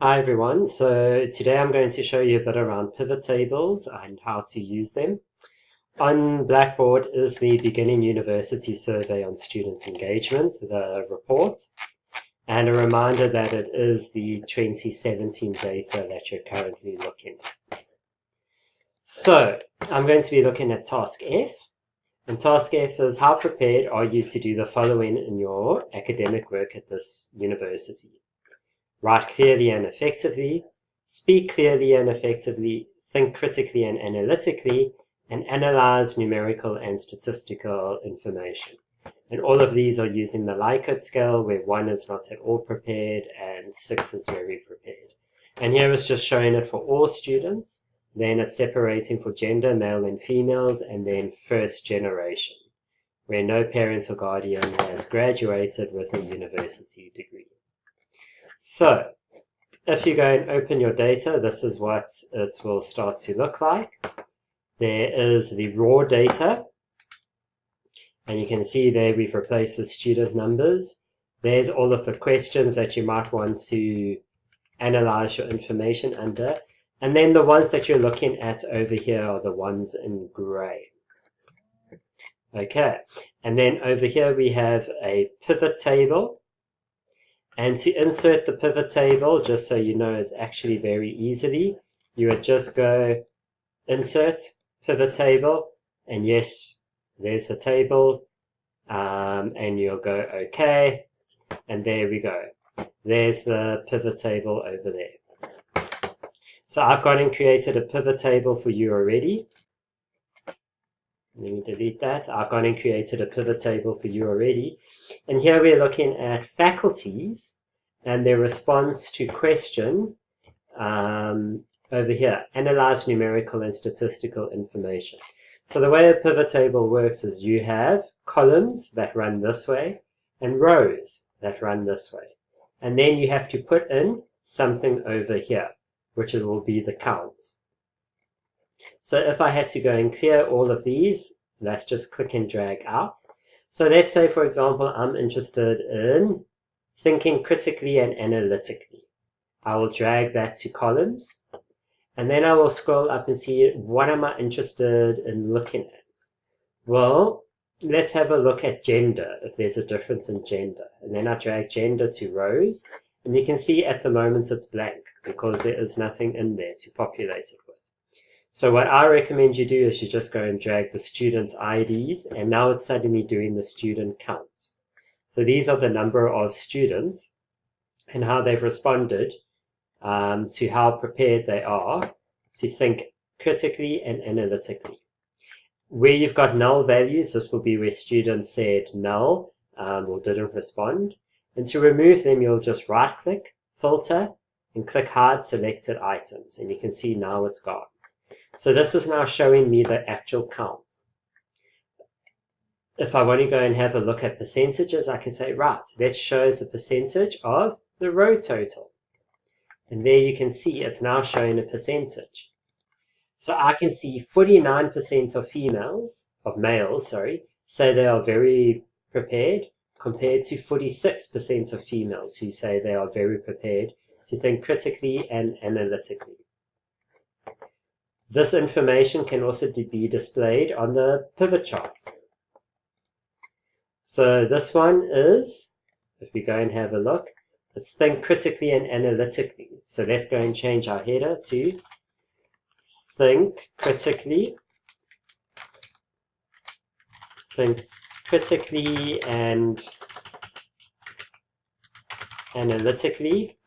Hi everyone, so today I'm going to show you a bit around pivot tables and how to use them. On Blackboard is the Beginning University Survey on Student Engagement, the report, and a reminder that it is the 2017 data that you're currently looking at. So I'm going to be looking at Task F, and Task F is how prepared are you to do the following in your academic work at this university. Write clearly and effectively, speak clearly and effectively, think critically and analytically, and analyze numerical and statistical information. And all of these are using the Likert scale, where 1 is not at all prepared and 6 is very prepared. And here it's just showing it for all students. Then it's separating for gender, male and females, and then first generation, where no parent or guardian has graduated with a university degree. So if you go and open your data, this is what it will start to look like. There is the raw data, and you can see there we've replaced the student numbers. There's all of the questions that you might want to analyze your information under, and then the ones that you're looking at over here are the ones in gray. Okay, and then over here we have a pivot table. And to insert the pivot table, just so you know, is actually very easily. You would just go insert pivot table, and yes, there's the table, and you'll go OK, and there we go. There's the pivot table over there. So I've gone and created a pivot table for you already. Let me delete that. I've gone and created a pivot table for you already. And here we're looking at faculties and their response to question over here, analyze numerical and statistical information. So the way a pivot table works is you have columns that run this way and rows that run this way. And then you have to put in something over here, which will be the count. So if I had to go and clear all of these, let's just click and drag out. So let's say, for example, I'm interested in thinking critically and analytically. I will drag that to columns, and then I will scroll up and see what am I interested in looking at. Well, let's have a look at gender, if there's a difference in gender. And then I drag gender to rows, and you can see at the moment it's blank because there is nothing in there to populate it with. So what I recommend you do is you just go and drag the students' IDs, and now it's suddenly doing the student count. So these are the number of students and how they've responded to how prepared they are to think critically and analytically. Where you've got null values, this will be where students said null or didn't respond. And to remove them, you'll just right-click, filter, and click Hide Selected Items. And you can see now it's gone. So this is now showing me the actual count. If I want to go and have a look at percentages, I can say, right, that shows a percentage of the row total. And there you can see it's now showing a percentage. So I can see 49% of males, say they are very prepared, compared to 46% of females who say they are very prepared to think critically and analytically. This information can also be displayed on the pivot chart. So this one is, if we go and have a look, let's think critically and analytically. So let's go and change our header to think critically and analytically.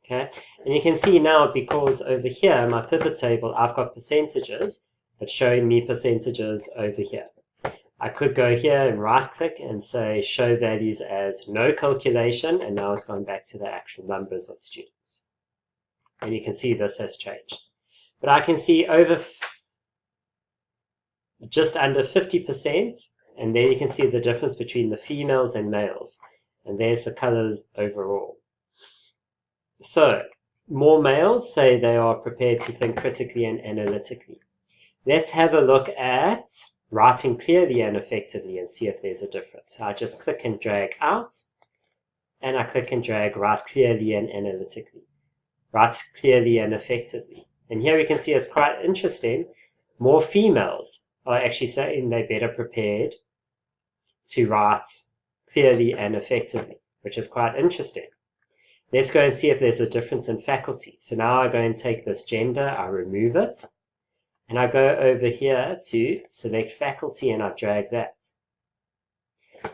Okay, and you can see now, because over here, my pivot table, I've got percentages that's showing me percentages over here. I could go here and right click and say show values as no calculation, and now it's gone back to the actual numbers of students. And you can see this has changed. But I can see over just under 50%, and there you can see the difference between the females and males. And there's the colors overall. So, more males say they are prepared to think critically and analytically. Let's have a look at writing clearly and effectively and see if there's a difference. I just click and drag out, and I click and drag write clearly and analytically, write clearly and effectively. And here we can see it's quite interesting. More females are actually saying they're better prepared to write clearly and effectively, which is quite interesting. Let's go and see if there's a difference in faculty. So now I go and take this gender, I remove it, and I go over here to select faculty and I drag that.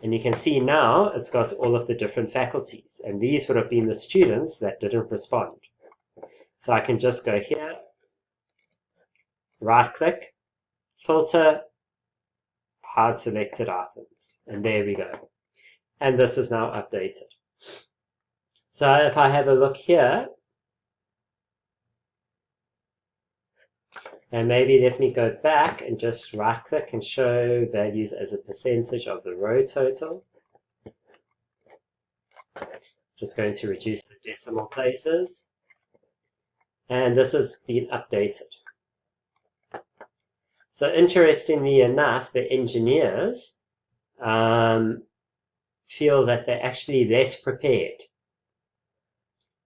And you can see now it's got all of the different faculties, and these would have been the students that didn't respond. So I can just go here, right click, filter, hide selected items, and there we go. And this is now updated. So if I have a look here, and maybe let me go back and just right click and show values as a percentage of the row total. Just going to reduce the decimal places. And this has been updated. So interestingly enough, the engineers feel that they're actually less prepared.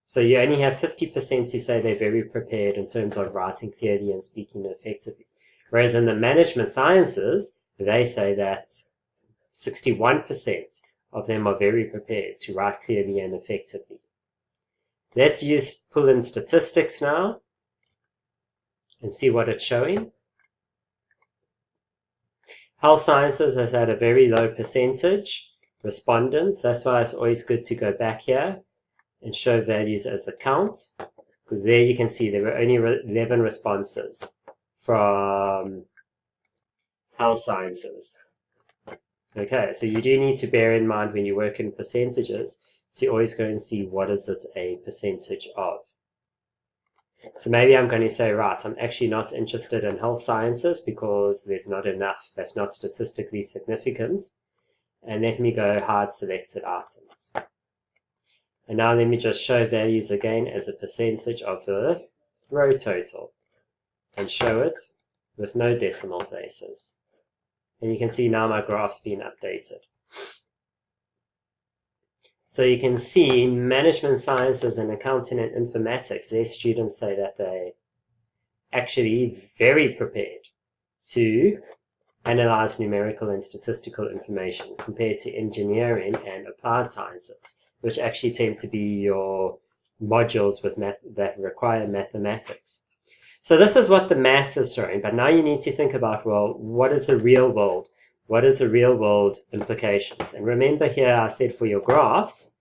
So you only have 50% who say they're very prepared in terms of writing clearly and speaking effectively. Whereas in the management sciences, they say that 61% of them are very prepared to write clearly and effectively. Let's pull in statistics now and see what it's showing. Health sciences has had a very low percentage respondents. That's why it's always good to go back here and show values as a count, because there you can see there were only 11 responses from health sciences. Okay, so you do need to bear in mind when you work in percentages to always go and see what is it a percentage of. So maybe I'm going to say, right, I'm actually not interested in health sciences because there's not enough. That's not statistically significant. And let me go hide selected items. And now let me just show values again as a percentage of the row total and show it with no decimal places. And you can see now my graph's been updated. So you can see management sciences and accounting and informatics, their students say that they're actually very prepared to analyze numerical and statistical information compared to engineering and applied sciences, which actually tend to be your modules with that require mathematics. So this is what the math is showing, but now you need to think about, well, what is the real world? What is the real world implications? And remember here I said for your graphs,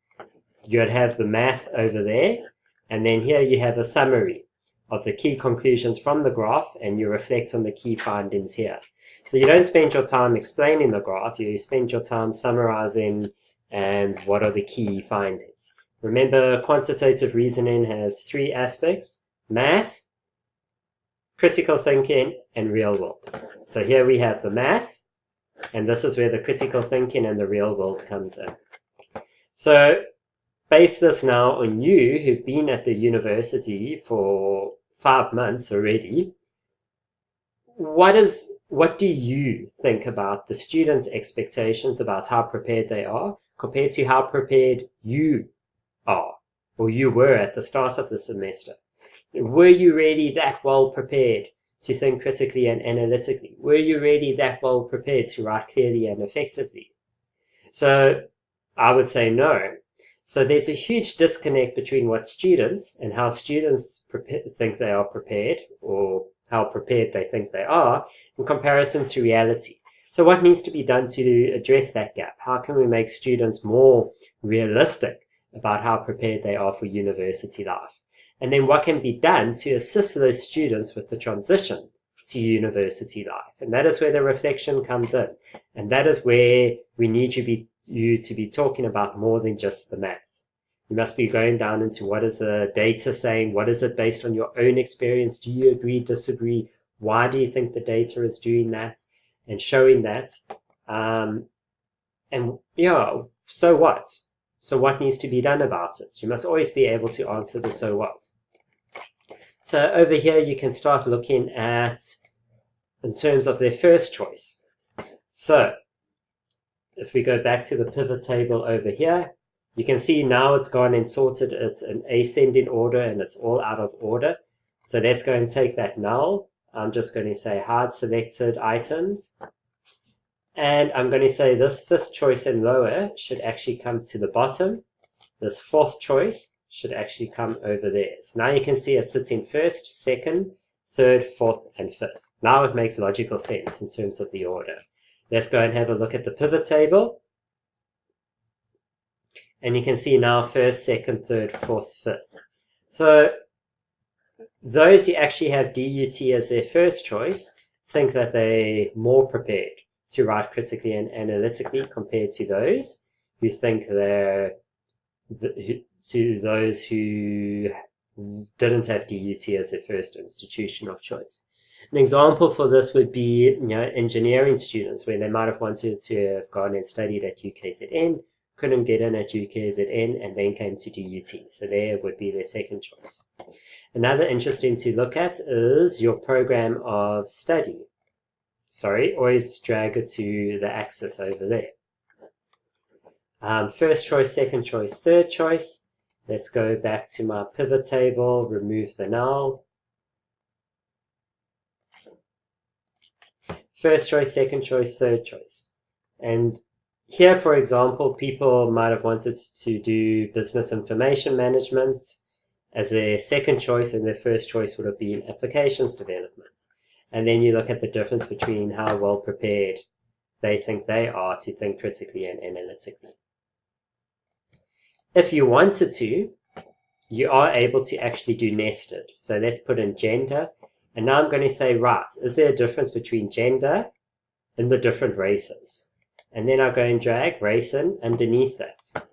you'd have the math over there, and then here you have a summary of the key conclusions from the graph, and you reflect on the key findings here. So you don't spend your time explaining the graph, you spend your time summarizing and what are the key findings. Remember, quantitative reasoning has 3 aspects: math, critical thinking, and real world. So here we have the math, and this is where the critical thinking and the real world comes in. So base this now on you who've been at the university for 5 months already. What do you think about the students' expectations about how prepared they are compared to how prepared you are, or you were at the start of the semester? Were you really that well prepared to think critically and analytically? Were you really that well prepared to write clearly and effectively? So I would say no. So there's a huge disconnect between what students and how students think they are prepared, or how prepared they think they are, in comparison to reality. So what needs to be done to address that gap? How can we make students more realistic about how prepared they are for university life? And then what can be done to assist those students with the transition to university life? And that is where the reflection comes in. And that is where we need you to be talking about more than just the maths. You must be going down into what is the data saying, what is it based on your own experience, do you agree, disagree, why do you think the data is doing that, and showing that. And yeah, so what? So what needs to be done about it? You must always be able to answer the so what. So over here you can start looking at in terms of their first choice. So if we go back to the pivot table over here, You can see now it's gone and sorted it's an ascending order and it's all out of order. So let's go and take that null. I'm just going to say hide selected items. And I'm going to say this fifth choice and lower should actually come to the bottom. This fourth choice should actually come over there. So now you can see it sits in first, second, third, fourth, and fifth. Now it makes logical sense in terms of the order. Let's go and have a look at the pivot table. And you can see now first, second, third, fourth, fifth. So those who actually have DUT as their first choice think that they're more prepared to write critically and analytically compared to those who think they're to those who didn't have DUT as their first institution of choice. An example for this would be, engineering students where they might have wanted to have gone and studied at UKZN, couldn't get in at UKZN, and then came to DUT. So there would be their second choice. Another interesting to look at is your program of study. Sorry, always drag it to the axis over there. First choice, second choice, third choice. Let's go back to my pivot table, remove the null. First choice, second choice, third choice. And here, for example, people might have wanted to do business information management as their second choice, and their first choice would have been applications development. And then you look at the difference between how well prepared they think they are to think critically and analytically. If you wanted to, you are able to actually do nested. So let's put in gender. And now I'm going to say, right, is there a difference between gender and the different races? And then I'll go and drag race in underneath that.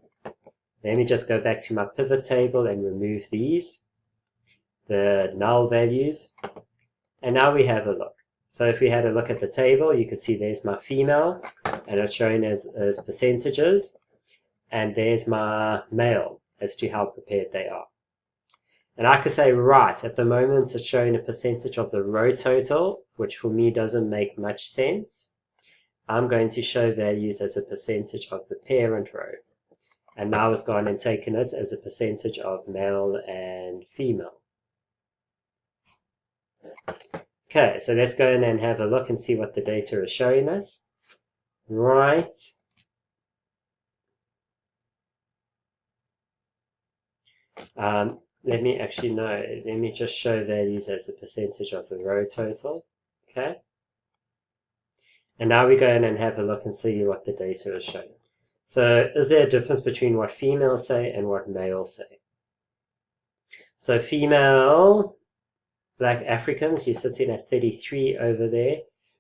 Let me just go back to my pivot table and remove these, the null values. And now we have a look. So if we had a look at the table, you can see there's my female, and it's shown as percentages. And there's my male as to how prepared they are. And I could say, right, at the moment it's showing a percentage of the row total, which for me doesn't make much sense. I'm going to show values as a percentage of the parent row. And now it's gone and taken it as a percentage of male and female. Okay, so let's go in and have a look and see what the data is showing us. Right. Let me just show values as a percentage of the row total. Okay. And now we go in and have a look and see what the data is showing. So is there a difference between what females say and what males say? So female Black Africans, you're sitting at 33 over there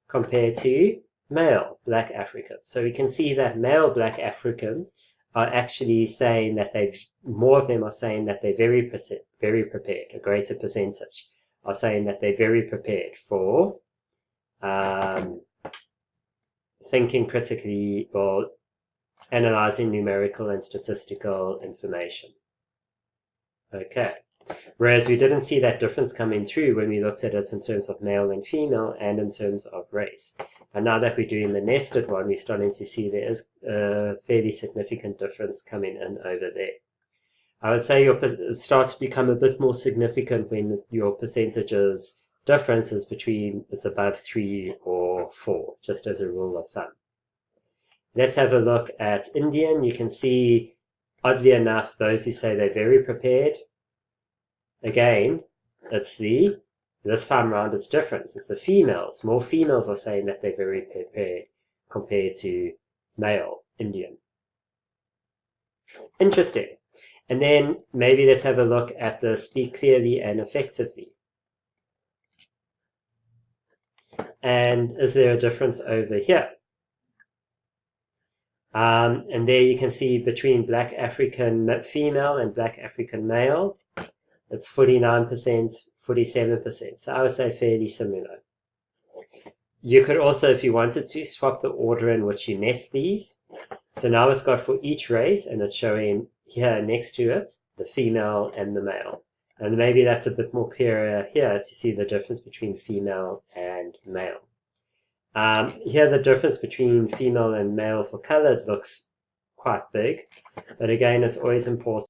compared to male Black Africans. So we can see that male Black Africans are actually saying that more of them are saying that they're very prepared. A greater percentage are saying that they're very prepared for thinking critically or analyzing numerical and statistical information. Okay. Whereas we didn't see that difference coming through when we looked at it in terms of male and female and in terms of race. And now that we're doing the nested one, we're starting to see there is a fairly significant difference coming in over there. I would say it starts to become a bit more significant when your percentages difference is above 3 or 4, just as a rule of thumb. Let's have a look at Indian. You can see, oddly enough, those who say they're very prepared, again, this time around it's different. It's the females. More females are saying that they're very prepared compared to male Indian. Interesting. And then maybe let's have a look at the speak clearly and effectively. And is there a difference over here? And there you can see between Black African female and Black African male, it's 49%, 47%. So I would say fairly similar. You could also, if you wanted to, swap the order in which you nest these. So now it's got for each race, and it's showing here next to it, the female and the male. And maybe that's a bit more clearer here to see the difference between female and male. Here the difference between female and male for colored looks quite big. But again, it's always important